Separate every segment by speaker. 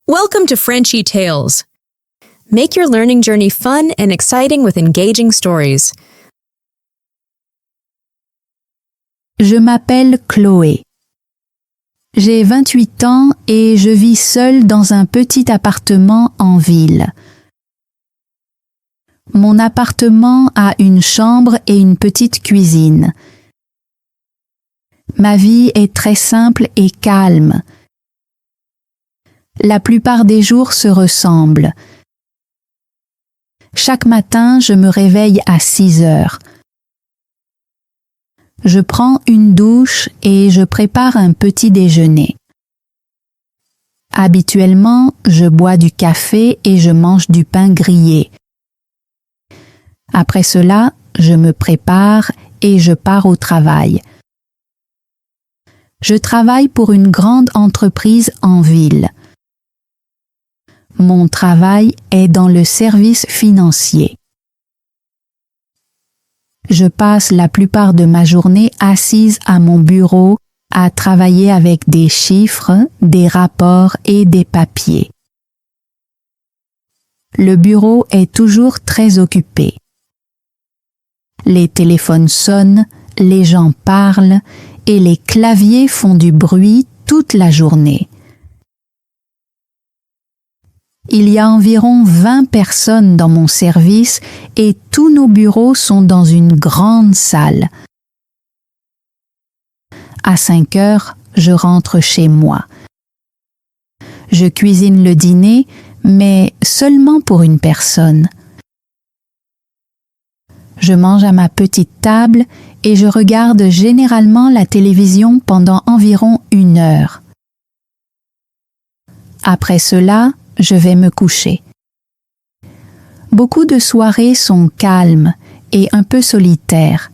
Speaker 1: Welcome to Frenchy Tales. Make your learning journey fun and exciting with engaging stories.
Speaker 2: Je m'appelle Chloé. J'ai 28 ans et je vis seule dans un petit appartement en ville. Mon appartement a une chambre et une petite cuisine. Ma vie est très simple et calme. La plupart des jours se ressemblent. Chaque matin, je me réveille à 6 heures. Je prends une douche et je prépare un petit déjeuner. Habituellement, je bois du café et je mange du pain grillé. Après cela, je me prépare et je pars au travail. Je travaille pour une grande entreprise en ville. Mon travail est dans le service financier. Je passe la plupart de ma journée assise à mon bureau à travailler avec des chiffres, des rapports et des papiers. Le bureau est toujours très occupé. Les téléphones sonnent, les gens parlent et les claviers font du bruit toute la journée. Il y a environ 20 personnes dans mon service et tous nos bureaux sont dans une grande salle. À 5 heures, je rentre chez moi. Je cuisine le dîner, mais seulement pour une personne. Je mange à ma petite table et je regarde généralement la télévision pendant environ 1 heure. Après cela, je vais me coucher. Beaucoup de soirées sont calmes et un peu solitaires.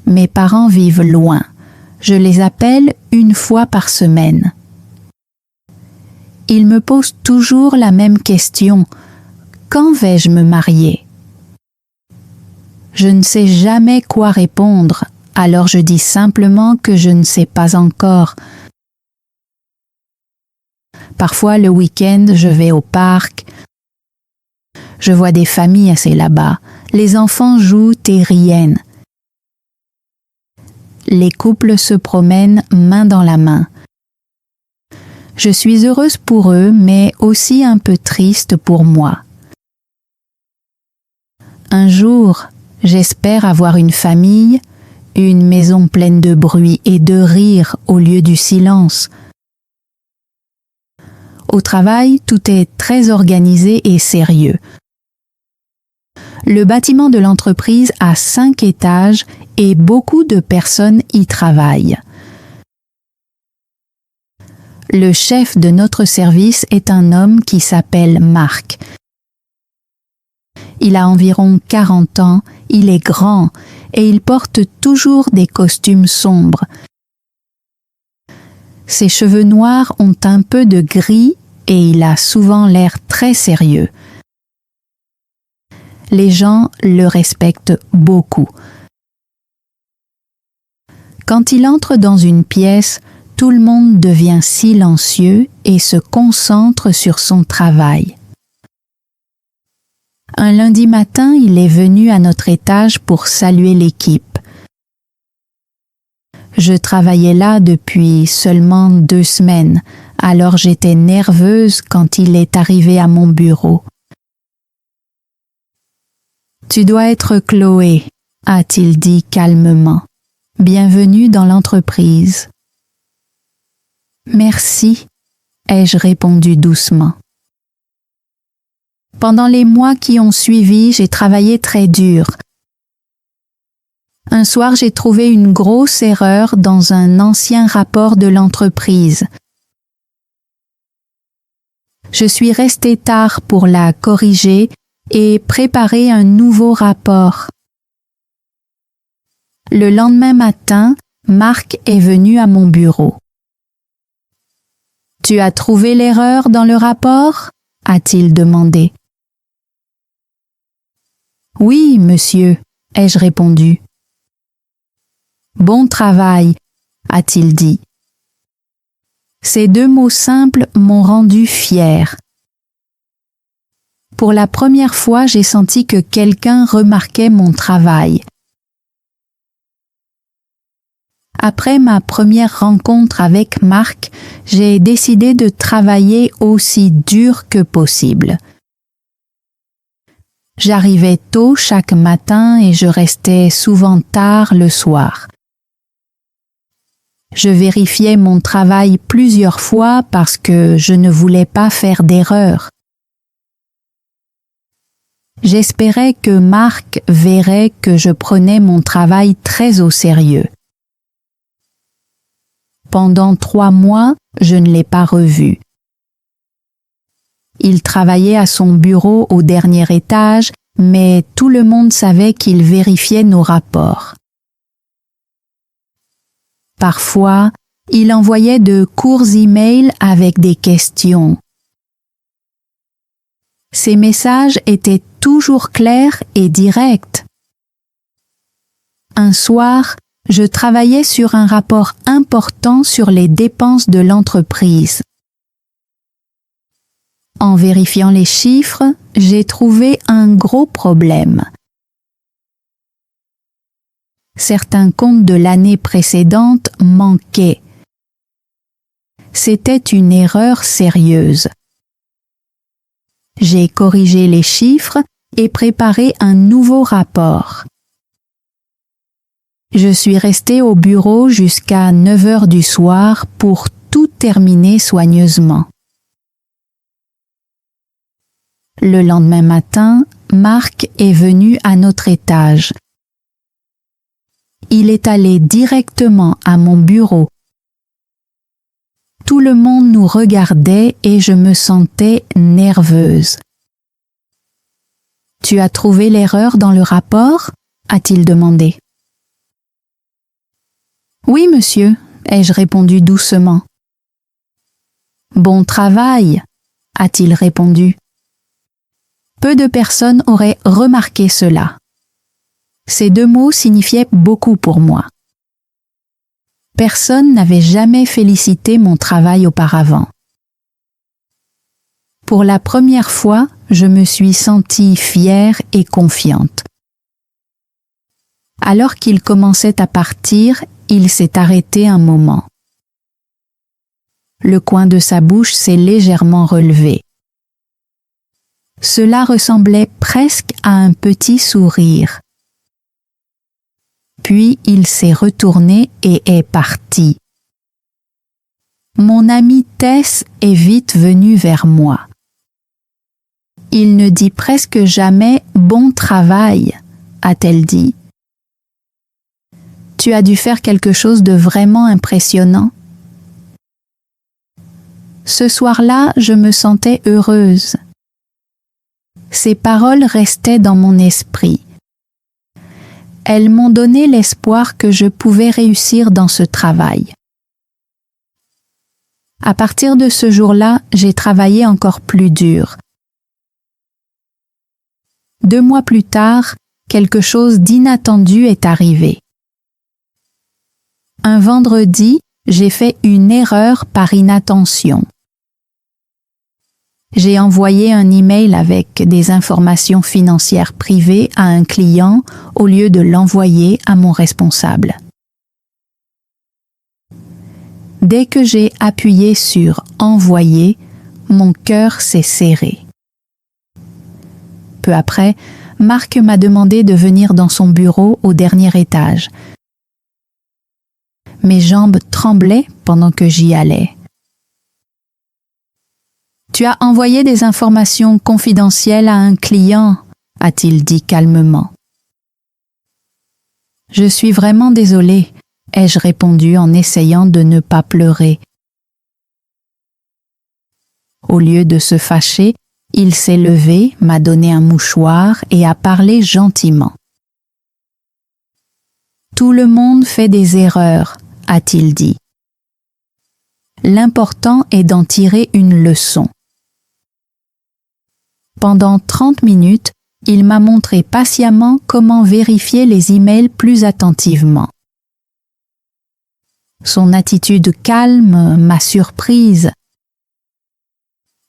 Speaker 2: Mes parents vivent loin. Je les appelle 1 fois par semaine. Ils me posent toujours la même question. Quand vais-je me marier? Je ne sais jamais quoi répondre, alors je dis simplement que je ne sais pas encore. Parfois, le week-end, je vais au parc. Je vois des familles assez là-bas. Les enfants jouent et rient. Les couples se promènent main dans la main. Je suis heureuse pour eux, mais aussi un peu triste pour moi. Un jour, j'espère avoir une famille, une maison pleine de bruit et de rire au lieu du silence. Au travail, tout est très organisé et sérieux. Le bâtiment de l'entreprise a 5 étages et beaucoup de personnes y travaillent. Le chef de notre service est un homme qui s'appelle Marc. Il a environ 40 ans, il est grand et il porte toujours des costumes sombres. Ses cheveux noirs ont un peu de gris et il a souvent l'air très sérieux. Les gens le respectent beaucoup. Quand il entre dans une pièce, tout le monde devient silencieux et se concentre sur son travail. Un lundi matin, il est venu à notre étage pour saluer l'équipe. Je travaillais là depuis seulement 2 semaines, alors j'étais nerveuse quand il est arrivé à mon bureau. « Tu dois être Chloé », a-t-il dit calmement. « Bienvenue dans l'entreprise. »« Merci », ai-je répondu doucement. Pendant les mois qui ont suivi, j'ai travaillé très dur. Un soir, j'ai trouvé une grosse erreur dans un ancien rapport de l'entreprise. Je suis restée tard pour la corriger et préparer un nouveau rapport. Le lendemain matin, Marc est venu à mon bureau. « Tu as trouvé l'erreur dans le rapport ?» a-t-il demandé. « Oui, monsieur », ai-je répondu. « Bon travail », a-t-il dit. Ces 2 mots simples m'ont rendu fière. Pour la première fois, j'ai senti que quelqu'un remarquait mon travail. Après ma première rencontre avec Marc, j'ai décidé de travailler aussi dur que possible. J'arrivais tôt chaque matin et je restais souvent tard le soir. Je vérifiais mon travail plusieurs fois parce que je ne voulais pas faire d'erreur. J'espérais que Marc verrait que je prenais mon travail très au sérieux. Pendant 3 mois, je ne l'ai pas revu. Il travaillait à son bureau au dernier étage, mais tout le monde savait qu'il vérifiait nos rapports. Parfois, il envoyait de courts emails avec des questions. Ces messages étaient toujours clairs et directs. Un soir, je travaillais sur un rapport important sur les dépenses de l'entreprise. En vérifiant les chiffres, j'ai trouvé un gros problème. Certains comptes de l'année précédente manquaient. C'était une erreur sérieuse. J'ai corrigé les chiffres et préparé un nouveau rapport. Je suis restée au bureau jusqu'à 9 heures du soir pour tout terminer soigneusement. Le lendemain matin, Marc est venu à notre étage. Il est allé directement à mon bureau. Tout le monde nous regardait et je me sentais nerveuse. « Tu as trouvé l'erreur dans le rapport ?» a-t-il demandé. « Oui, monsieur », ai-je répondu doucement. « Bon travail », a-t-il répondu. Peu de personnes auraient remarqué cela. Ces 2 mots signifiaient beaucoup pour moi. Personne n'avait jamais félicité mon travail auparavant. Pour la première fois, je me suis sentie fière et confiante. Alors qu'il commençait à partir, il s'est arrêté un moment. Le coin de sa bouche s'est légèrement relevé. Cela ressemblait presque à un petit sourire. Puis il s'est retourné et est parti. Mon amie Tess est vite venue vers moi. Il ne dit presque jamais « bon travail », a-t-elle dit. Tu as dû faire quelque chose de vraiment impressionnant. Ce soir-là, je me sentais heureuse. Ces paroles restaient dans mon esprit. Elles m'ont donné l'espoir que je pouvais réussir dans ce travail. À partir de ce jour-là, j'ai travaillé encore plus dur. 2 mois plus tard, quelque chose d'inattendu est arrivé. Un vendredi, j'ai fait une erreur par inattention. J'ai envoyé un email avec des informations financières privées à un client au lieu de l'envoyer à mon responsable. Dès que j'ai appuyé sur « Envoyer », mon cœur s'est serré. Peu après, Marc m'a demandé de venir dans son bureau au dernier étage. Mes jambes tremblaient pendant que j'y allais. « Tu as envoyé des informations confidentielles à un client », a-t-il dit calmement. « Je suis vraiment désolée », ai-je répondu en essayant de ne pas pleurer. Au lieu de se fâcher, il s'est levé, m'a donné un mouchoir et a parlé gentiment. « Tout le monde fait des erreurs », a-t-il dit. « L'important est d'en tirer une leçon. » Pendant 30 minutes, il m'a montré patiemment comment vérifier les emails plus attentivement. Son attitude calme m'a surprise.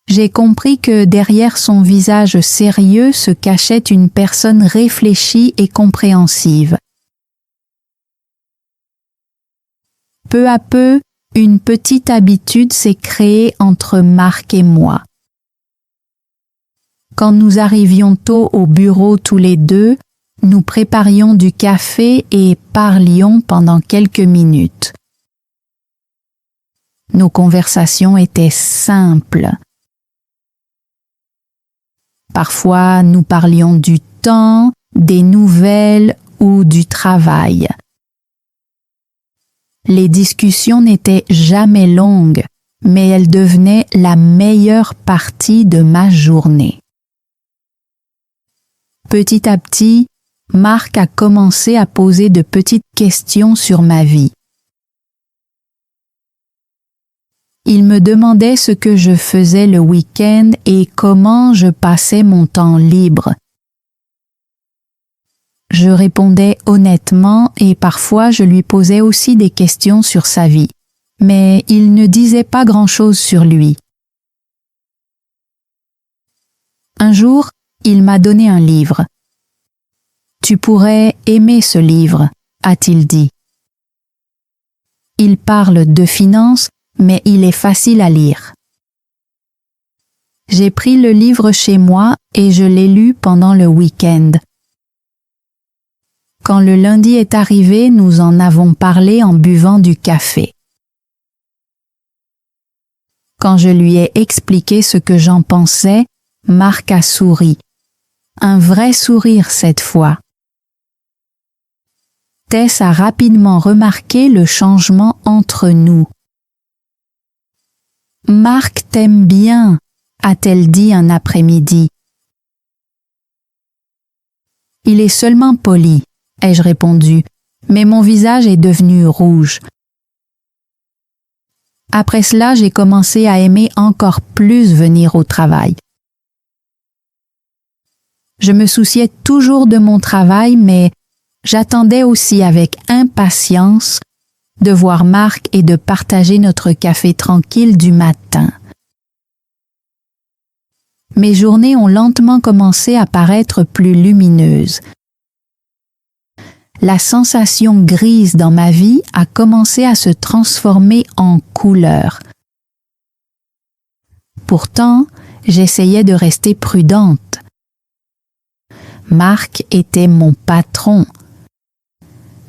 Speaker 2: J'ai compris que derrière son visage sérieux se cachait une personne réfléchie et compréhensive. Peu à peu, une petite habitude s'est créée entre Marc et moi. Quand nous arrivions tôt au bureau tous les deux, nous préparions du café et parlions pendant quelques minutes. Nos conversations étaient simples. Parfois, nous parlions du temps, des nouvelles ou du travail. Les discussions n'étaient jamais longues, mais elles devenaient la meilleure partie de ma journée. Petit à petit, Marc a commencé à poser de petites questions sur ma vie. Il me demandait ce que je faisais le week-end et comment je passais mon temps libre. Je répondais honnêtement et parfois je lui posais aussi des questions sur sa vie, mais il ne disait pas grand-chose sur lui. Un jour, il m'a donné un livre. « Tu pourrais aimer ce livre », a-t-il dit. Il parle de finances, mais il est facile à lire. J'ai pris le livre chez moi et je l'ai lu pendant le week-end. Quand le lundi est arrivé, nous en avons parlé en buvant du café. Quand je lui ai expliqué ce que j'en pensais, Marc a souri. Un vrai sourire cette fois. Tess a rapidement remarqué le changement entre nous. « Marc t'aime bien », a-t-elle dit un après-midi. « Il est seulement poli », ai-je répondu, mais mon visage est devenu rouge. Après cela, j'ai commencé à aimer encore plus venir au travail. Je me souciais toujours de mon travail, mais j'attendais aussi avec impatience de voir Marc et de partager notre café tranquille du matin. Mes journées ont lentement commencé à paraître plus lumineuses. La sensation grise dans ma vie a commencé à se transformer en couleur. Pourtant, j'essayais de rester prudente. Marc était mon patron.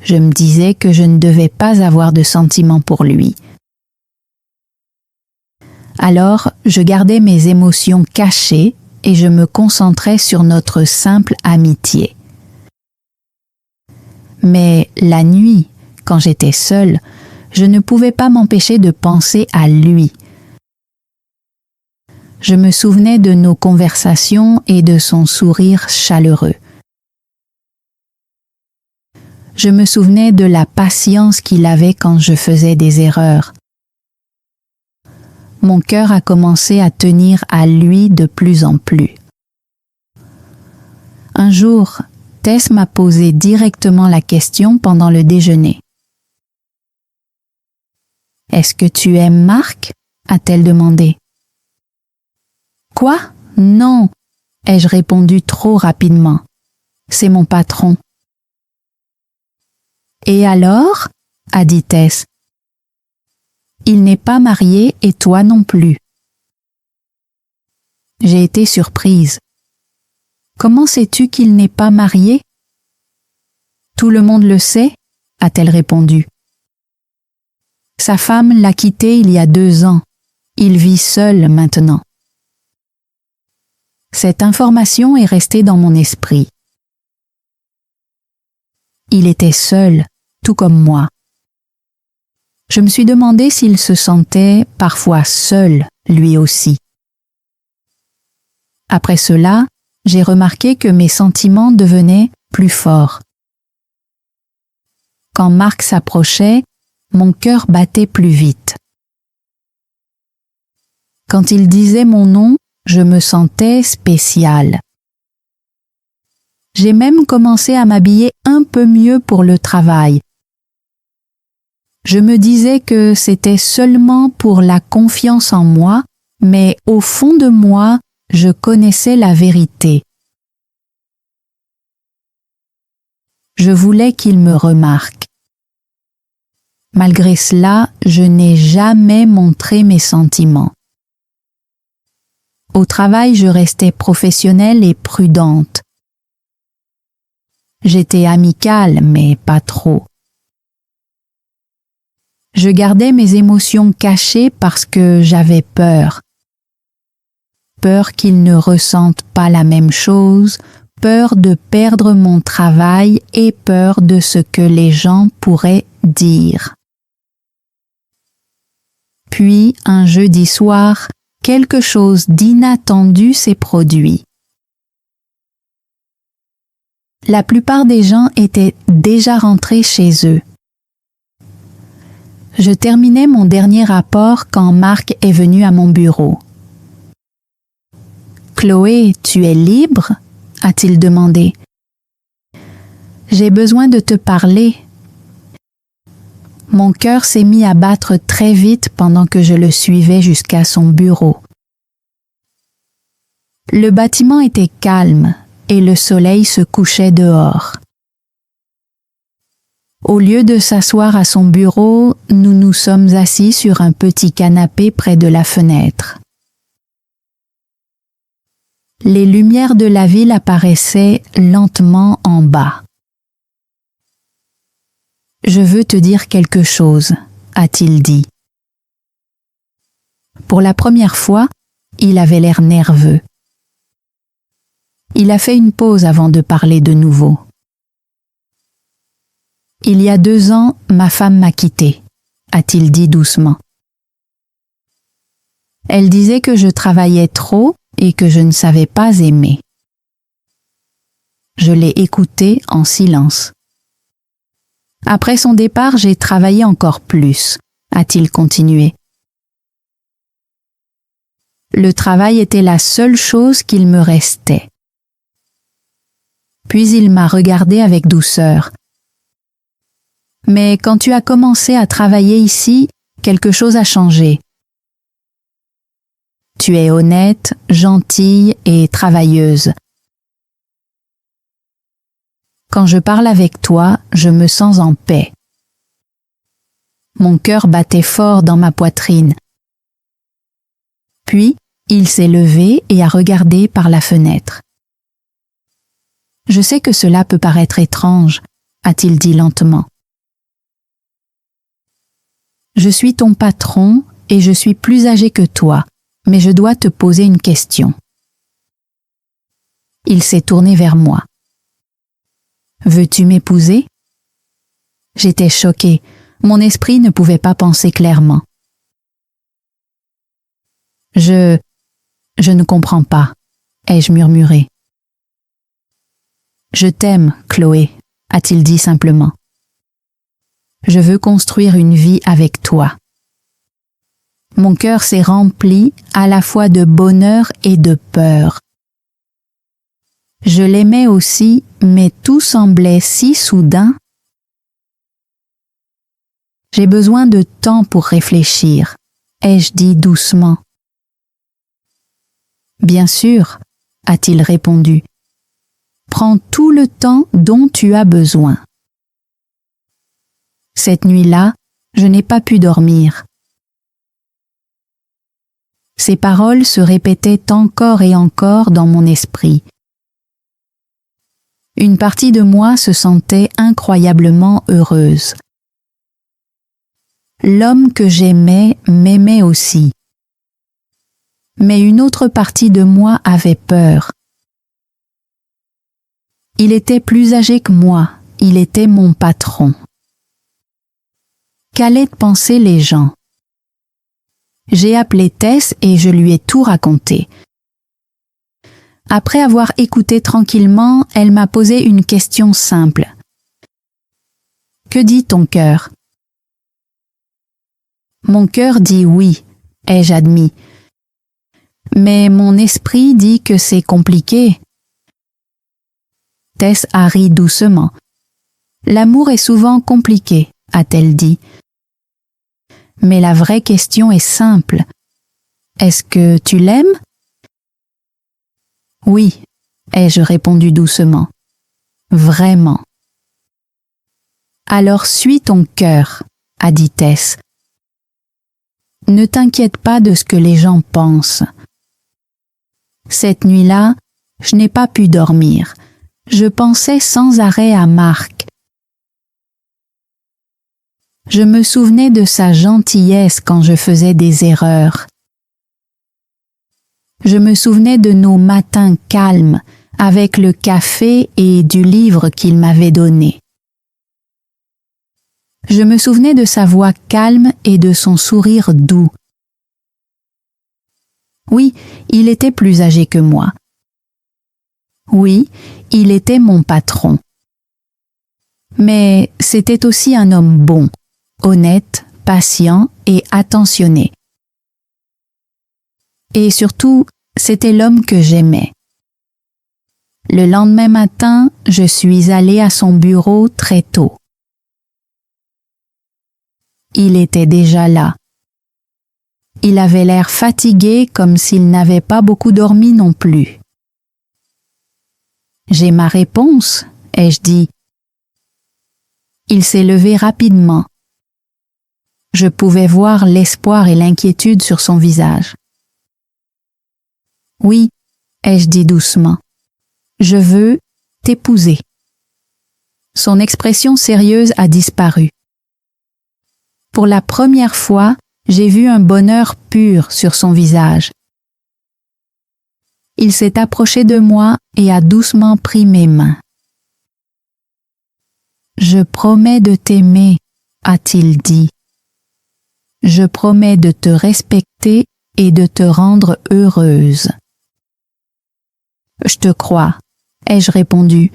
Speaker 2: Je me disais que je ne devais pas avoir de sentiments pour lui. Alors, je gardais mes émotions cachées et je me concentrais sur notre simple amitié. Mais la nuit, quand j'étais seule, je ne pouvais pas m'empêcher de penser à lui. Je me souvenais de nos conversations et de son sourire chaleureux. Je me souvenais de la patience qu'il avait quand je faisais des erreurs. Mon cœur a commencé à tenir à lui de plus en plus. Un jour, Tess m'a posé directement la question pendant le déjeuner. « Est-ce que tu aimes Marc ?» a-t-elle demandé. « Quoi ? Non !» ai-je répondu trop rapidement. « C'est mon patron. » « Et alors ?» a dit Tess. « Il n'est pas marié et toi non plus. » J'ai été surprise. « Comment sais-tu qu'il n'est pas marié ?»« Tout le monde le sait ?» a-t-elle répondu. « Sa femme l'a quitté il y a 2 ans. Il vit seul maintenant. » Cette information est restée dans mon esprit. Il était seul, tout comme moi. Je me suis demandé s'il se sentait parfois seul, lui aussi. Après cela, j'ai remarqué que mes sentiments devenaient plus forts. Quand Marc s'approchait, mon cœur battait plus vite. Quand il disait mon nom, je me sentais spéciale. J'ai même commencé à m'habiller un peu mieux pour le travail. Je me disais que c'était seulement pour la confiance en moi, mais au fond de moi, je connaissais la vérité. Je voulais qu'il me remarque. Malgré cela, je n'ai jamais montré mes sentiments. Au travail, je restais professionnelle et prudente. J'étais amicale, mais pas trop. Je gardais mes émotions cachées parce que j'avais peur. Peur qu'ils ne ressentent pas la même chose, peur de perdre mon travail et peur de ce que les gens pourraient dire. Puis, un jeudi soir, quelque chose d'inattendu s'est produit. La plupart des gens étaient déjà rentrés chez eux. Je terminais mon dernier rapport quand Marc est venu à mon bureau. « Chloé, tu es libre ?» a-t-il demandé. « J'ai besoin de te parler. » Mon cœur s'est mis à battre très vite pendant que je le suivais jusqu'à son bureau. Le bâtiment était calme et le soleil se couchait dehors. Au lieu de s'asseoir à son bureau, nous nous sommes assis sur un petit canapé près de la fenêtre. Les lumières de la ville apparaissaient lentement en bas. « Je veux te dire quelque chose », a-t-il dit. Pour la première fois, il avait l'air nerveux. Il a fait une pause avant de parler de nouveau. « Il y a 2 ans, ma femme m'a quitté », a-t-il dit doucement. Elle disait que je travaillais trop et que je ne savais pas aimer. Je l'ai écouté en silence. Après son départ, j'ai travaillé encore plus, a-t-il continué. Le travail était la seule chose qu'il me restait. Puis il m'a regardé avec douceur. Mais quand tu as commencé à travailler ici, quelque chose a changé. Tu es honnête, gentille et travailleuse. Quand je parle avec toi, je me sens en paix. Mon cœur battait fort dans ma poitrine. Puis, il s'est levé et a regardé par la fenêtre. Je sais que cela peut paraître étrange, a-t-il dit lentement. Je suis ton patron et je suis plus âgé que toi, mais je dois te poser une question. Il s'est tourné vers moi. Veux-tu m'épouser ? J'étais choquée. Mon esprit ne pouvait pas penser clairement. Je ne comprends pas, ai-je murmuré. Je t'aime, Chloé, a-t-il dit simplement. Je veux construire une vie avec toi. Mon cœur s'est rempli à la fois de bonheur et de peur. Je l'aimais aussi, mais tout semblait si soudain. J'ai besoin de temps pour réfléchir, ai-je dit doucement. Bien sûr, a-t-il répondu. Prends tout le temps dont tu as besoin. Cette nuit-là, je n'ai pas pu dormir. Ces paroles se répétaient encore et encore dans mon esprit. Une partie de moi se sentait incroyablement heureuse. L'homme que j'aimais m'aimait aussi. Mais une autre partie de moi avait peur. Il était plus âgé que moi, il était mon patron. Qu'allaient penser les gens ? J'ai appelé Tess et je lui ai tout raconté. Après avoir écouté tranquillement, elle m'a posé une question simple. Que dit ton cœur ? Mon cœur dit oui, ai-je admis. Mais mon esprit dit que c'est compliqué. Tess a ri doucement. L'amour est souvent compliqué, a-t-elle dit. Mais la vraie question est simple. Est-ce que tu l'aimes? Oui, ai-je répondu doucement. Vraiment. Alors suis ton cœur, a dit Tess. Ne t'inquiète pas de ce que les gens pensent. Cette nuit-là, je n'ai pas pu dormir. Je pensais sans arrêt à Marc. Je me souvenais de sa gentillesse quand je faisais des erreurs. Je me souvenais de nos matins calmes avec le café et du livre qu'il m'avait donné. Je me souvenais de sa voix calme et de son sourire doux. Oui, il était plus âgé que moi. Oui, il était mon patron. Mais c'était aussi un homme bon, honnête, patient et attentionné. Et surtout, c'était l'homme que j'aimais. Le lendemain matin, je suis allée à son bureau très tôt. Il était déjà là. Il avait l'air fatigué comme s'il n'avait pas beaucoup dormi non plus. J'ai ma réponse, ai-je dit. Il s'est levé rapidement. Je pouvais voir l'espoir et l'inquiétude sur son visage. Oui, ai-je dit doucement. Je veux t'épouser. Son expression sérieuse a disparu. Pour la première fois, j'ai vu un bonheur pur sur son visage. Il s'est approché de moi et a doucement pris mes mains. Je promets de t'aimer, a-t-il dit. Je promets de te respecter et de te rendre heureuse. Je te crois, ai-je répondu.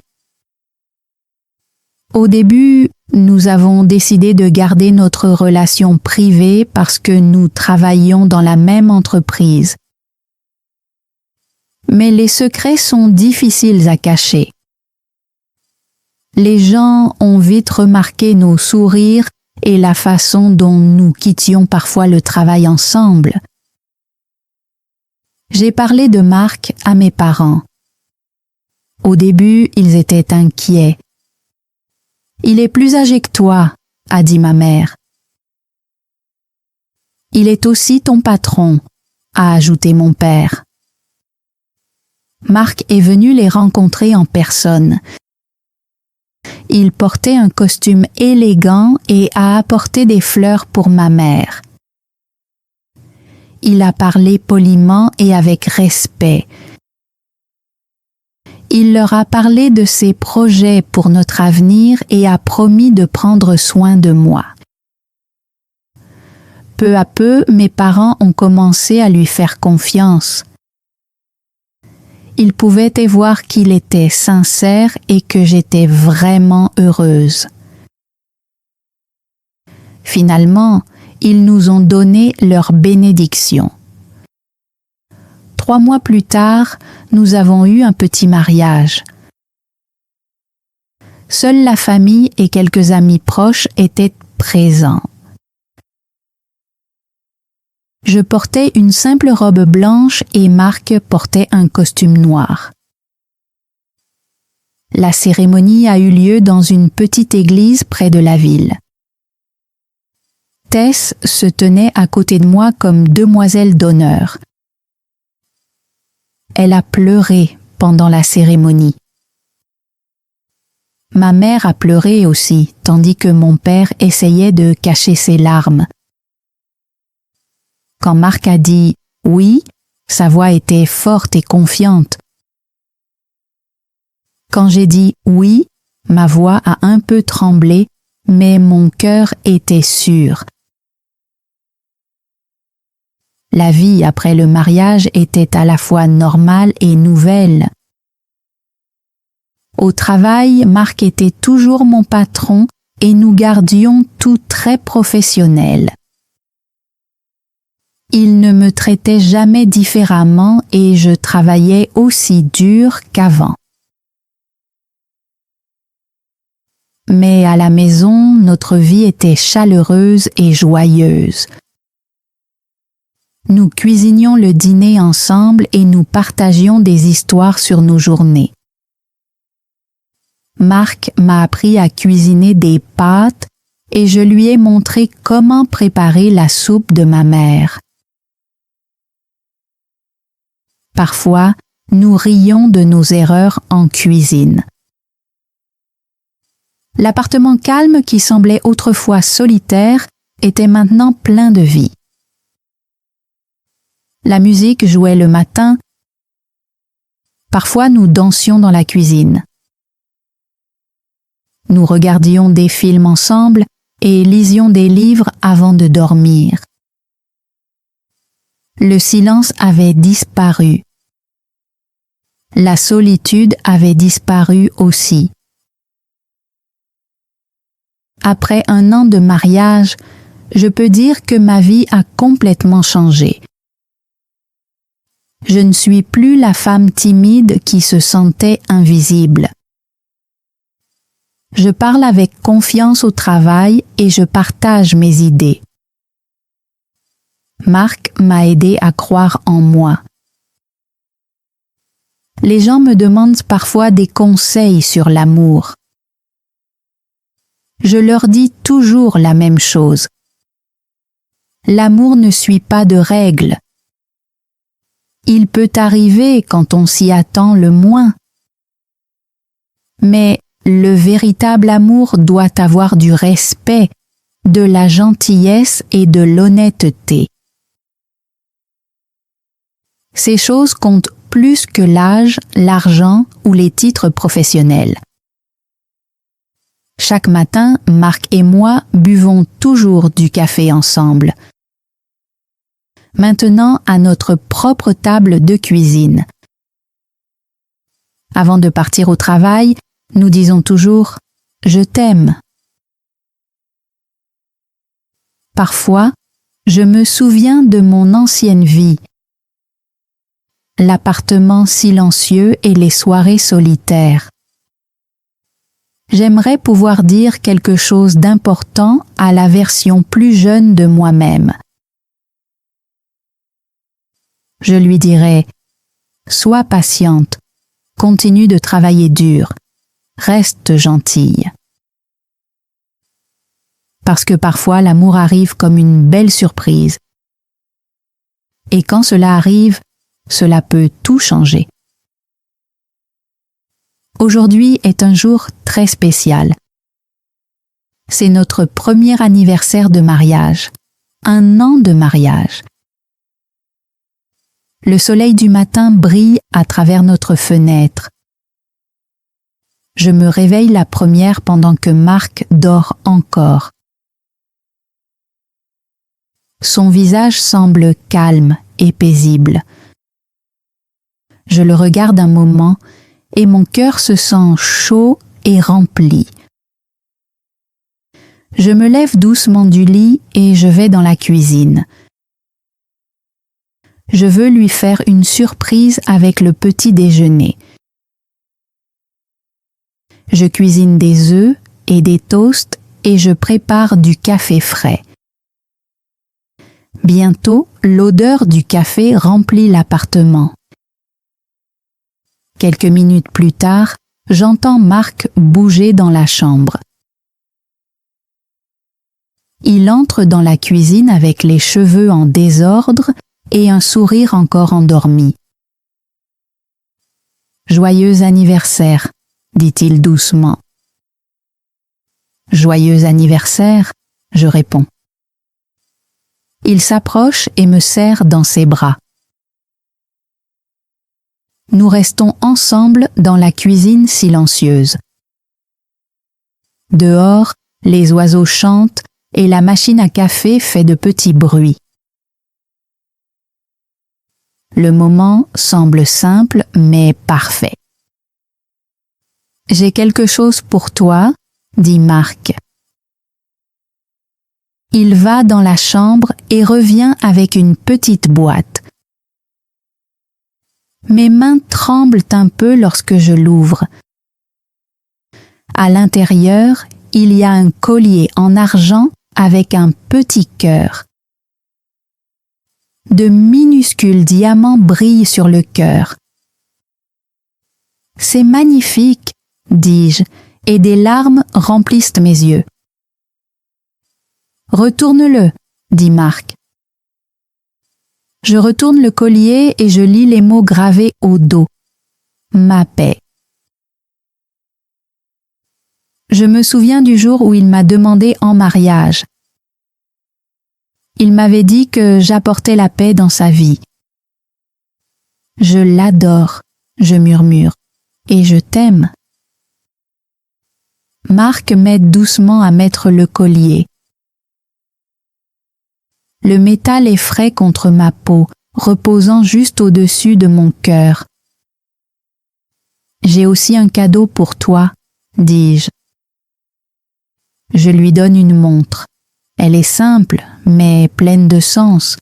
Speaker 2: Au début, nous avons décidé de garder notre relation privée parce que nous travaillions dans la même entreprise. Mais les secrets sont difficiles à cacher. Les gens ont vite remarqué nos sourires et la façon dont nous quittions parfois le travail ensemble. J'ai parlé de Marc à mes parents. Au début, ils étaient inquiets. Il est plus âgé que toi, a dit ma mère. Il est aussi ton patron, a ajouté mon père. Marc est venu les rencontrer en personne. Il portait un costume élégant et a apporté des fleurs pour ma mère. Il a parlé poliment et avec respect. Il leur a parlé de ses projets pour notre avenir et a promis de prendre soin de moi. Peu à peu, mes parents ont commencé à lui faire confiance. Ils pouvaient y voir qu'il était sincère et que j'étais vraiment heureuse. Finalement, ils nous ont donné leur bénédiction. 3 mois plus tard, nous avons eu un petit mariage. Seule la famille et quelques amis proches étaient présents. Je portais une simple robe blanche et Marc portait un costume noir. La cérémonie a eu lieu dans une petite église près de la ville. Tess se tenait à côté de moi comme demoiselle d'honneur. Elle a pleuré pendant la cérémonie. Ma mère a pleuré aussi, tandis que mon père essayait de cacher ses larmes. Quand Marc a dit « oui », sa voix était forte et confiante. Quand j'ai dit « oui », ma voix a un peu tremblé, mais mon cœur était sûr. La vie après le mariage était à la fois normale et nouvelle. Au travail, Marc était toujours mon patron et nous gardions tout très professionnel. Il ne me traitait jamais différemment et je travaillais aussi dur qu'avant. mais à la maison, notre vie était chaleureuse et joyeuse. Nous cuisinions le dîner ensemble et nous partagions des histoires sur nos journées. Marc m'a appris à cuisiner des pâtes et je lui ai montré comment préparer la soupe de ma mère. Parfois, nous rions de nos erreurs en cuisine. L'appartement calme qui semblait autrefois solitaire était maintenant plein de vie. La musique jouait le matin. Parfois, nous dansions dans la cuisine. Nous regardions des films ensemble et lisions des livres avant de dormir. Le silence avait disparu. La solitude avait disparu aussi. Après 1 an de mariage, je peux dire que ma vie a complètement changé. Je ne suis plus la femme timide qui se sentait invisible. Je parle avec confiance au travail et je partage mes idées. Marc m'a aidé à croire en moi. Les gens me demandent parfois des conseils sur l'amour. Je leur dis toujours la même chose. L'amour ne suit pas de règles. Il peut arriver quand on s'y attend le moins. Mais le véritable amour doit avoir du respect, de la gentillesse et de l'honnêteté. Ces choses comptent plus que l'âge, l'argent ou les titres professionnels. Chaque matin, Marc et moi buvons toujours du café ensemble. Maintenant, à notre propre table de cuisine. Avant de partir au travail, nous disons toujours « Je t'aime ». Parfois, je me souviens de mon ancienne vie, l'appartement silencieux et les soirées solitaires. J'aimerais pouvoir dire quelque chose d'important à la version plus jeune de moi-même. Je lui dirais « Sois patiente, continue de travailler dur, reste gentille ». Parce que parfois l'amour arrive comme une belle surprise. Et quand cela arrive, cela peut tout changer. Aujourd'hui est un jour très spécial. C'est notre premier anniversaire de mariage, 1 an de mariage. Le soleil du matin brille à travers notre fenêtre. Je me réveille la première pendant que Marc dort encore. Son visage semble calme et paisible. Je le regarde un moment et mon cœur se sent chaud et rempli. Je me lève doucement du lit et je vais dans la cuisine. Je veux lui faire une surprise avec le petit déjeuner. Je cuisine des œufs et des toasts et je prépare du café frais. Bientôt, l'odeur du café remplit l'appartement. Quelques minutes plus tard, j'entends Marc bouger dans la chambre. Il entre dans la cuisine avec les cheveux en désordre et un sourire encore endormi. « Joyeux anniversaire », dit-il doucement. « Joyeux anniversaire », je réponds. Il s'approche et me serre dans ses bras. Nous restons ensemble dans la cuisine silencieuse. Dehors, les oiseaux chantent et la machine à café fait de petits bruits. Le moment semble simple mais parfait. « J'ai quelque chose pour toi », dit Marc. Il va dans la chambre et revient avec une petite boîte. Mes mains tremblent un peu lorsque je l'ouvre. À l'intérieur, il y a un collier en argent avec un petit cœur. De minuscules diamants brillent sur le cœur. C'est magnifique, dis-je, et des larmes remplissent mes yeux. Retourne-le, dit Marc. Je retourne le collier et je lis les mots gravés au dos. Ma paix. Je me souviens du jour où il m'a demandé en mariage. Il m'avait dit que j'apportais la paix dans sa vie. Je l'adore, je murmure, et je t'aime. Marc m'aide doucement à mettre le collier. Le métal est frais contre ma peau, reposant juste au-dessus de mon cœur. J'ai aussi un cadeau pour toi, dis-je. Je lui donne une montre. Elle est simple, mais pleine de sens.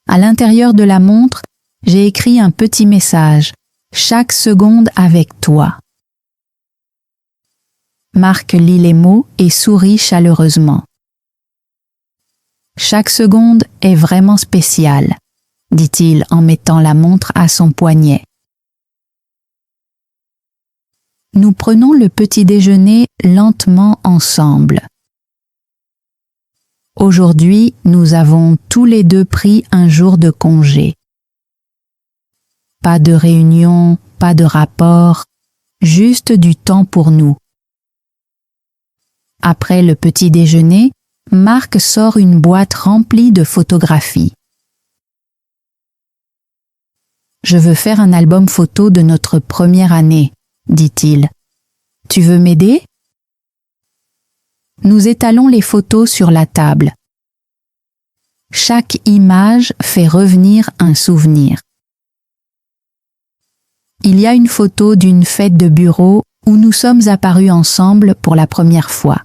Speaker 2: À l'intérieur de la montre, j'ai écrit un petit message. Chaque seconde avec toi. Marc lit les mots et sourit chaleureusement. Chaque seconde est vraiment spéciale, dit-il en mettant la montre à son poignet. Nous prenons le petit déjeuner lentement ensemble. Aujourd'hui, nous avons tous les deux pris un jour de congé. Pas de réunion, pas de rapport, juste du temps pour nous. Après le petit déjeuner, Marc sort une boîte remplie de photographies. Je veux faire un album photo de notre première année, dit-il. Tu veux m'aider? Nous étalons les photos sur la table. Chaque image fait revenir un souvenir. Il y a une photo d'une fête de bureau où nous sommes apparus ensemble pour la première fois.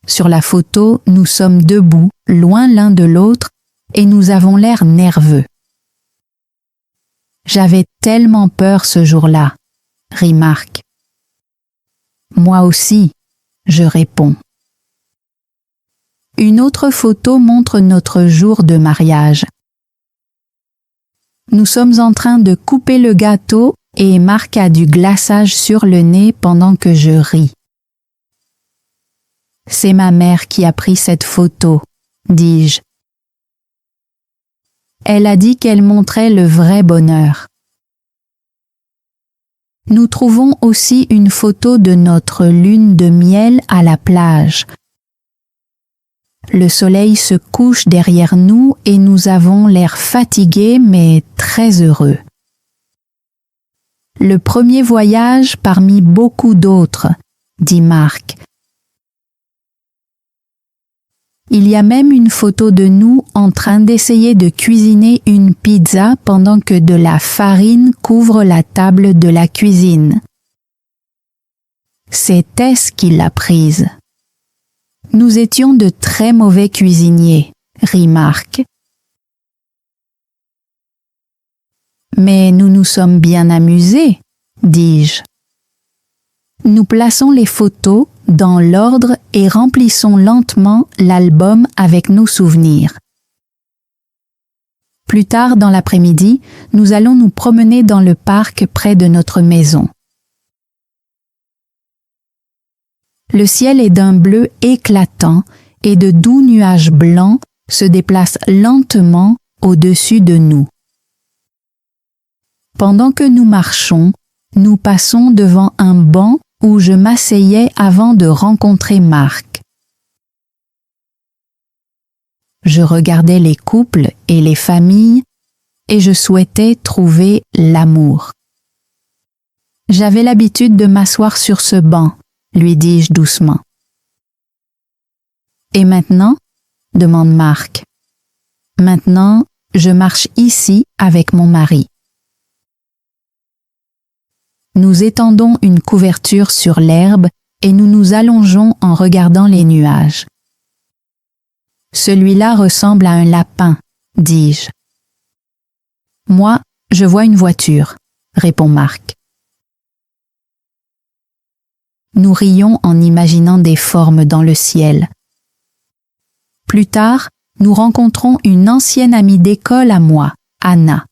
Speaker 2: Sur la photo, nous sommes debout, loin l'un de l'autre, et nous avons l'air nerveux. J'avais tellement peur ce jour-là, rit Marc. Moi aussi, je réponds. Une autre photo montre notre jour de mariage. Nous sommes en train de couper le gâteau et Marc a du glaçage sur le nez pendant que je ris. C'est ma mère qui a pris cette photo, dis-je. Elle a dit qu'elle montrait le vrai bonheur. Nous trouvons aussi une photo de notre lune de miel à la plage. Le soleil se couche derrière nous et nous avons l'air fatigués mais très heureux. Le premier voyage parmi beaucoup d'autres, dit Marc. Il y a même une photo de nous en train d'essayer de cuisiner une pizza pendant que de la farine couvre la table de la cuisine. C'est Tess qui l'a prise. Nous étions de très mauvais cuisiniers, rit Marc. Mais nous nous sommes bien amusés, dis-je. Nous plaçons les photos dans l'ordre et remplissons lentement l'album avec nos souvenirs. Plus tard dans l'après-midi, nous allons nous promener dans le parc près de notre maison. Le ciel est d'un bleu éclatant et de doux nuages blancs se déplacent lentement au-dessus de nous. Pendant que nous marchons, nous passons devant un banc où je m'asseyais avant de rencontrer Marc. Je regardais les couples et les familles et je souhaitais trouver l'amour. J'avais l'habitude de m'asseoir sur ce banc, lui dis-je doucement. Et maintenant? Demande Marc. Maintenant, je marche ici avec mon mari. Nous étendons une couverture sur l'herbe et nous nous allongeons en regardant les nuages. Celui-là ressemble à un lapin, dis-je. Moi, je vois une voiture, répond Marc. Nous rions en imaginant des formes dans le ciel. Plus tard, nous rencontrons une ancienne amie d'école à moi, Anna.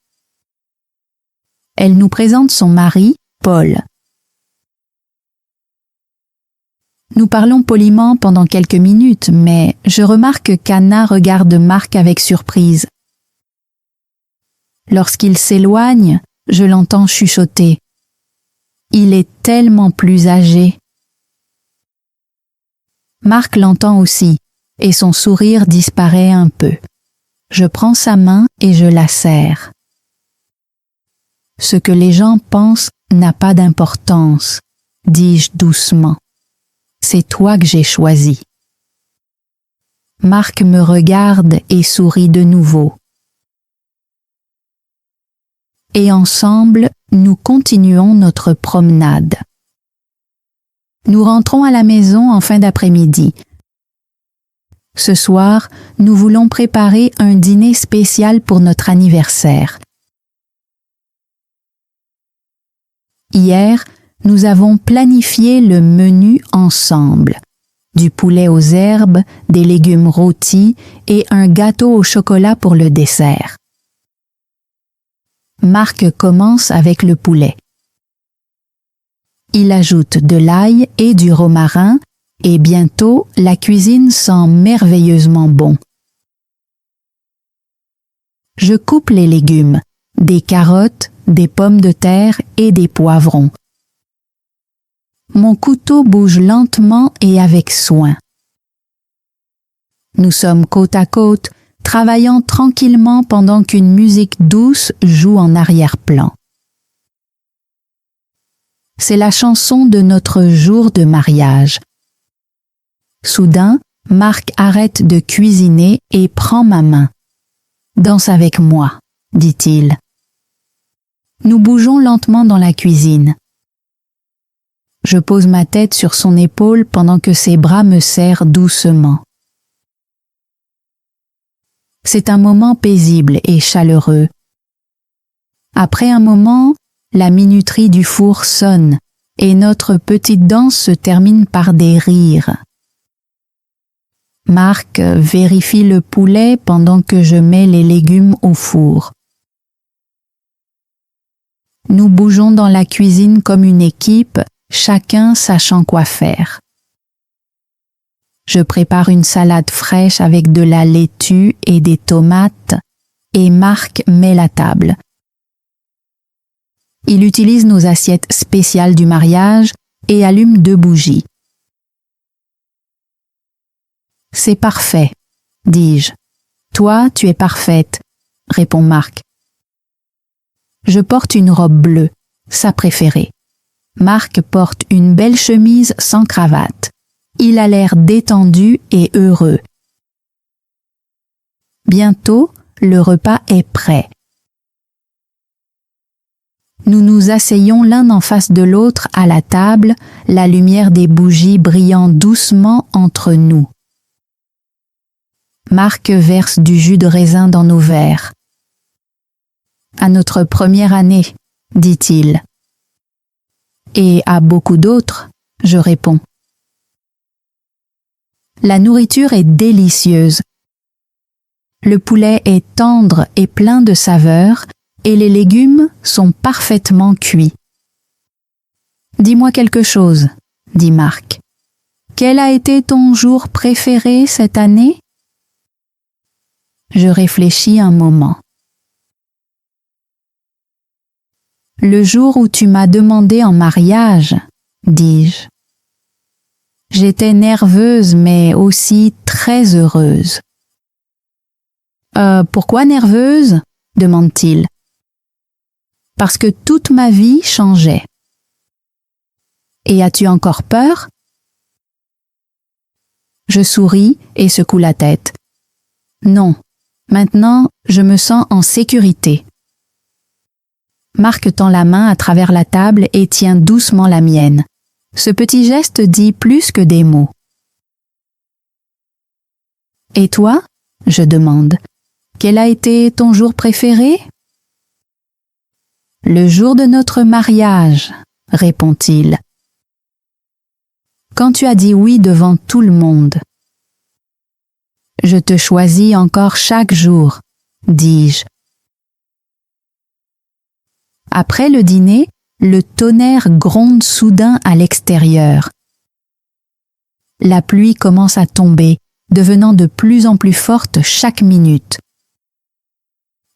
Speaker 2: Elle nous présente son mari, Paul. Nous parlons poliment pendant quelques minutes, mais je remarque qu'Anna regarde Marc avec surprise. Lorsqu'il s'éloigne, je l'entends chuchoter. Il est tellement plus âgé. Marc l'entend aussi, et son sourire disparaît un peu. Je prends sa main et je la serre. Ce que les gens pensent n'a pas d'importance, dis-je doucement. C'est toi que j'ai choisi. Marc me regarde et sourit de nouveau. Et ensemble, nous continuons notre promenade. Nous rentrons à la maison en fin d'après-midi. Ce soir, nous voulons préparer un dîner spécial pour notre anniversaire. Hier, nous avons planifié le menu ensemble. Du poulet aux herbes, des légumes rôtis et un gâteau au chocolat pour le dessert. Marc commence avec le poulet. Il ajoute de l'ail et du romarin et bientôt la cuisine sent merveilleusement bon. Je coupe les légumes, des carottes, des pommes de terre et des poivrons. Mon couteau bouge lentement et avec soin. Nous sommes côte à côte, travaillant tranquillement pendant qu'une musique douce joue en arrière-plan. C'est la chanson de notre jour de mariage. Soudain, Marc arrête de cuisiner et prend ma main. « Danse avec moi », dit-il. Nous bougeons lentement dans la cuisine. Je pose ma tête sur son épaule pendant que ses bras me serrent doucement. C'est un moment paisible et chaleureux. Après un moment, la minuterie du four sonne et notre petite danse se termine par des rires. Marc vérifie le poulet pendant que je mets les légumes au four. Nous bougeons dans la cuisine comme une équipe, chacun sachant quoi faire. Je prépare une salade fraîche avec de la laitue et des tomates et Marc met la table. Il utilise nos assiettes spéciales du mariage et allume 2 bougies. « C'est parfait, dis-je. Toi, tu es parfaite, répond Marc. Je porte une robe bleue, sa préférée. Marc porte une belle chemise sans cravate. Il a l'air détendu et heureux. Bientôt, le repas est prêt. Nous nous asseyons l'un en face de l'autre à la table, la lumière des bougies brillant doucement entre nous. Marc verse du jus de raisin dans nos verres. « À notre première année, dit-il. »« Et à beaucoup d'autres, je réponds. » La nourriture est délicieuse. Le poulet est tendre et plein de saveurs et les légumes sont parfaitement cuits. « Dis-moi quelque chose, » dit Marc. « Quel a été ton jour préféré cette année ?» Je réfléchis un moment. « Le jour où tu m'as demandé en mariage, dis-je. J'étais nerveuse mais aussi très heureuse. »« Pourquoi nerveuse ?» demande-t-il. « Parce que toute ma vie changeait. »« Et as-tu encore peur ?» Je souris et secoue la tête. « Non, maintenant je me sens en sécurité. » Marc tend la main à travers la table et tient doucement la mienne. Ce petit geste dit plus que des mots. « Et toi ?» je demande. « Quel a été ton jour préféré ?»« Le jour de notre mariage, » répond-il. quand tu as dit oui devant tout le monde. Je te choisis encore chaque jour, dis-je. Après le dîner, le tonnerre gronde soudain à l'extérieur. La pluie commence à tomber, devenant de plus en plus forte chaque minute.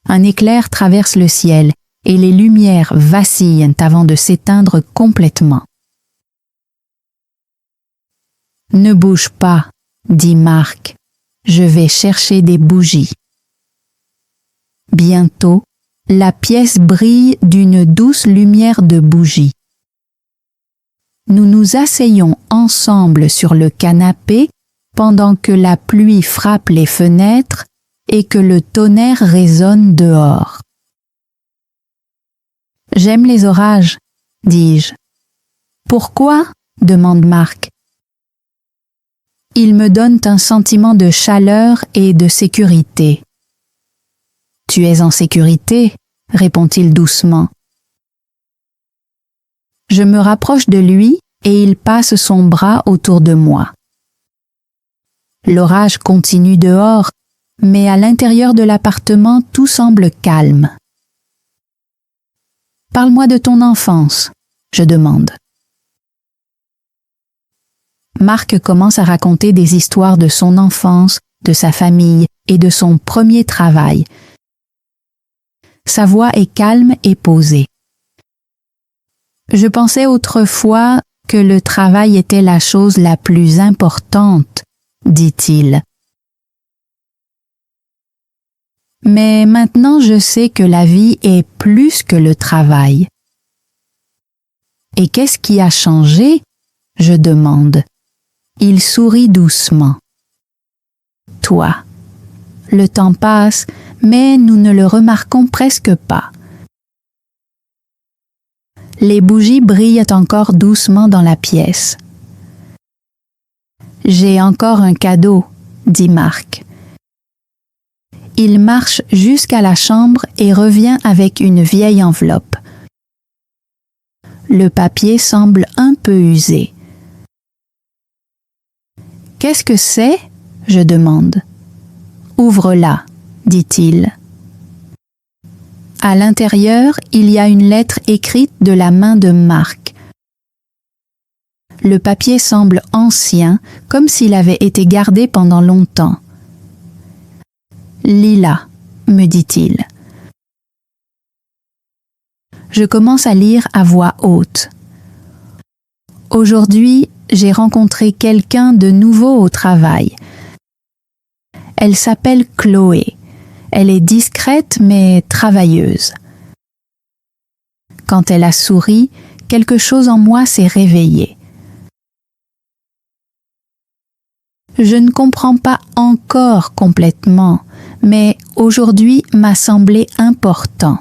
Speaker 2: Un éclair traverse le ciel et les lumières vacillent avant de s'éteindre complètement. « Ne bouge pas, dit Marc. Je vais chercher des bougies. » Bientôt, la pièce brille d'une douce lumière de bougies. Nous nous asseyons ensemble sur le canapé pendant que la pluie frappe les fenêtres et que le tonnerre résonne dehors. « J'aime les orages, dis-je. « Pourquoi ? demande Marc. « Ils me donnent un sentiment de chaleur et de sécurité. »« Tu es en sécurité, » répond-il doucement. Je me rapproche de lui et il passe son bras autour de moi. L'orage continue dehors, mais à l'intérieur de l'appartement, tout semble calme. « Parle-moi de ton enfance, » je demande. Marc commence à raconter des histoires de son enfance, de sa famille et de son premier travail. Sa voix est calme et posée. Je pensais autrefois que le travail était la chose la plus importante, dit-il. Mais maintenant je sais que la vie est plus que le travail. Et qu'est-ce qui a changé ? Je demande. Il sourit doucement. Toi. Le temps passe, mais nous ne le remarquons presque pas. Les bougies brillent encore doucement dans la pièce. J'ai encore un cadeau, dit Marc. Il marche jusqu'à la chambre et revient avec une vieille enveloppe. Le papier semble un peu usé. « Qu'est-ce que c'est ?» je demande. « Ouvre-la, dit-il. À l'intérieur, il y a une lettre écrite de la main de Marc. Le papier semble ancien, comme s'il avait été gardé pendant longtemps. « Lis-la, me dit-il. Je commence à lire à voix haute. Aujourd'hui, j'ai rencontré quelqu'un de nouveau au travail. Elle s'appelle Chloé. Elle est discrète mais travailleuse. Quand elle a souri, quelque chose en moi s'est réveillé. Je ne comprends pas encore complètement, mais aujourd'hui m'a semblé important.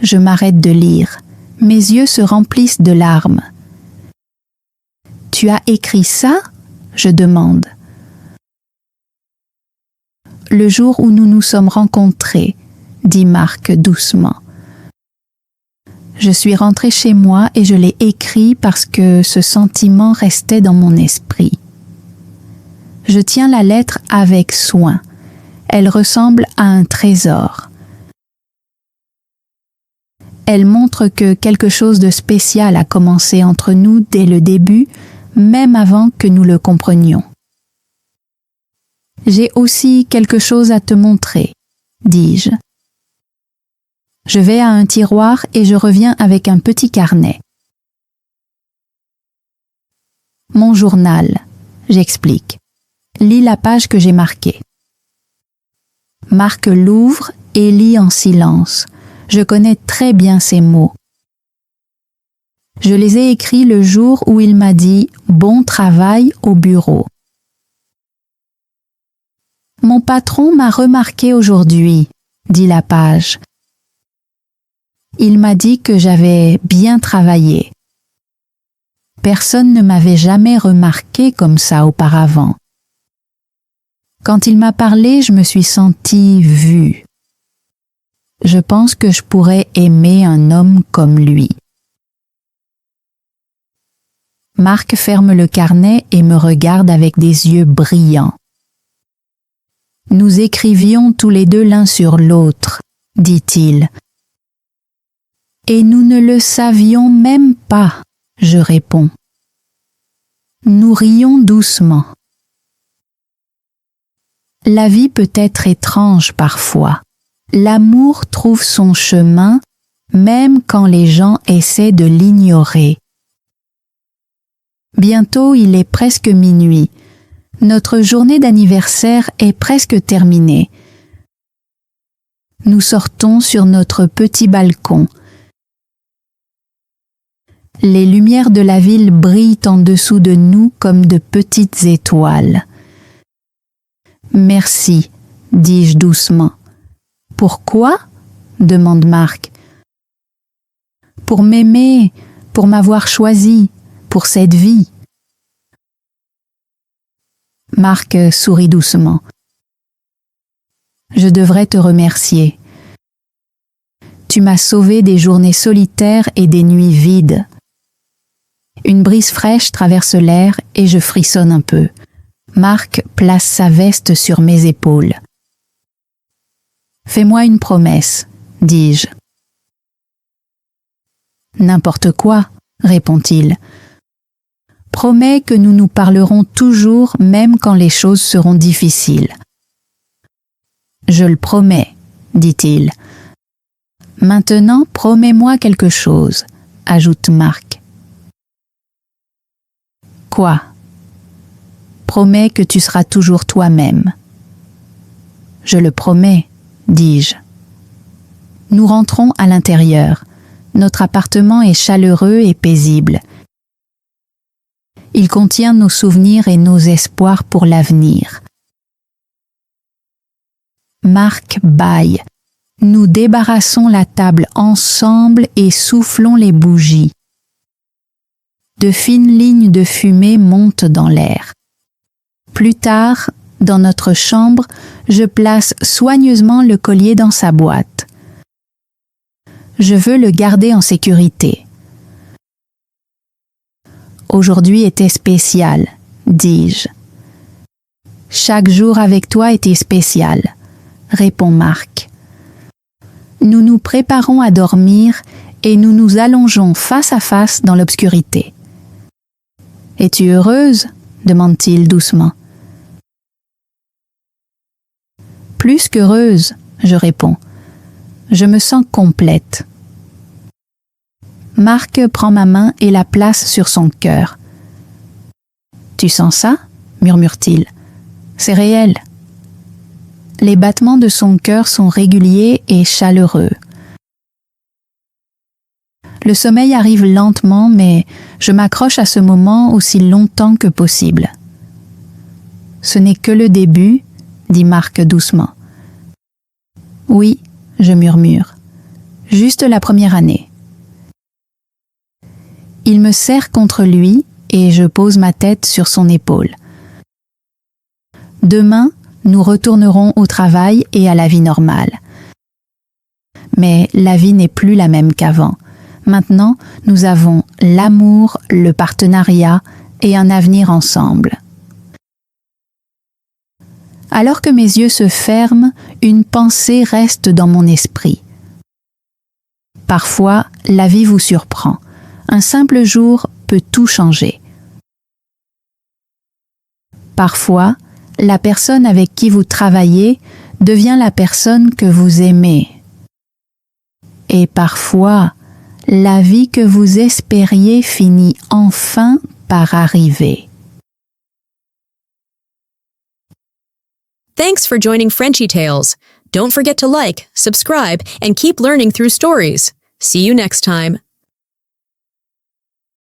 Speaker 2: Je m'arrête de lire. Mes yeux se remplissent de larmes. « Tu as écrit ça ?» je demande. « Le jour où nous nous sommes rencontrés, » dit Marc doucement. Je suis rentrée chez moi et je l'ai écrit parce que ce sentiment restait dans mon esprit. Je tiens la lettre avec soin. Elle ressemble à un trésor. Elle montre que quelque chose de spécial a commencé entre nous dès le début, même avant que nous le comprenions. J'ai aussi quelque chose à te montrer, dis-je. Je vais à un tiroir et je reviens avec un petit carnet. Mon journal, j'explique. Lis la page que j'ai marquée. Marc l'ouvre et lit en silence. Je connais très bien ces mots. Je les ai écrits le jour où il m'a dit « Bon travail au bureau ». Mon patron m'a remarqué aujourd'hui, dit la page. Il m'a dit que j'avais bien travaillé. Personne ne m'avait jamais remarqué comme ça auparavant. Quand il m'a parlé, je me suis sentie vue. Je pense que je pourrais aimer un homme comme lui. Marc ferme le carnet et me regarde avec des yeux brillants. Nous écrivions tous les deux l'un sur l'autre, dit-il. Et nous ne le savions même pas, je réponds. Nous rions doucement. La vie peut être étrange parfois. L'amour trouve son chemin, même quand les gens essaient de l'ignorer. Bientôt, il est presque minuit. Notre journée d'anniversaire est presque terminée. Nous sortons sur notre petit balcon. Les lumières de la ville brillent en dessous de nous comme de petites étoiles. Merci, dis-je doucement. Pourquoi ? Demande Marc. Pour m'aimer, pour m'avoir choisi, pour cette vie. Marc sourit doucement. Je devrais te remercier. Tu m'as sauvé des journées solitaires et des nuits vides. Une brise fraîche traverse l'air et je frissonne un peu. Marc place sa veste sur mes épaules. Fais-moi une promesse, dis-je. N'importe quoi, répond-il. Promets que nous nous parlerons toujours même quand les choses seront difficiles. Je le promets, dit-il. Maintenant, promets-moi quelque chose, ajoute Marc. Quoi ? Promets que tu seras toujours toi-même. Je le promets, dis-je. Nous rentrons à l'intérieur. Notre appartement est chaleureux et paisible. Il contient nos souvenirs et nos espoirs pour l'avenir. Marc bâille. Nous débarrassons la table ensemble et soufflons les bougies. De fines lignes de fumée montent dans l'air. Plus tard, dans notre chambre, je place soigneusement le collier dans sa boîte. Je veux le garder en sécurité. Aujourd'hui était spécial, dis-je. Chaque jour avec toi était spécial, répond Marc. Nous nous préparons à dormir et nous nous allongeons face à face dans l'obscurité. Es-tu heureuse ? Demande-t-il doucement. Plus qu'heureuse, je réponds. Je me sens complète. Marc prend ma main et la place sur son cœur. Tu sens ça ? Murmure-t-il. C'est réel. Les battements de son cœur sont réguliers et chaleureux. Le sommeil arrive lentement, mais je m'accroche à ce moment aussi longtemps que possible. Ce n'est que le début, dit Marc doucement. Oui, je murmure. Juste la première année. Il me serre contre lui et je pose ma tête sur son épaule. Demain, nous retournerons au travail et à la vie normale. Mais la vie n'est plus la même qu'avant. Maintenant, nous avons l'amour, le partenariat et un avenir ensemble. Alors que mes yeux se ferment, une pensée reste dans mon esprit. Parfois, la vie vous surprend. Un simple jour peut tout changer. Parfois, la personne avec qui vous travaillez devient la personne que vous aimez. Et parfois, la vie que vous espériez finit enfin par arriver.
Speaker 1: Thanks for joining Frenchy Tales. Don't forget to like, subscribe, and keep learning through stories. See you next time.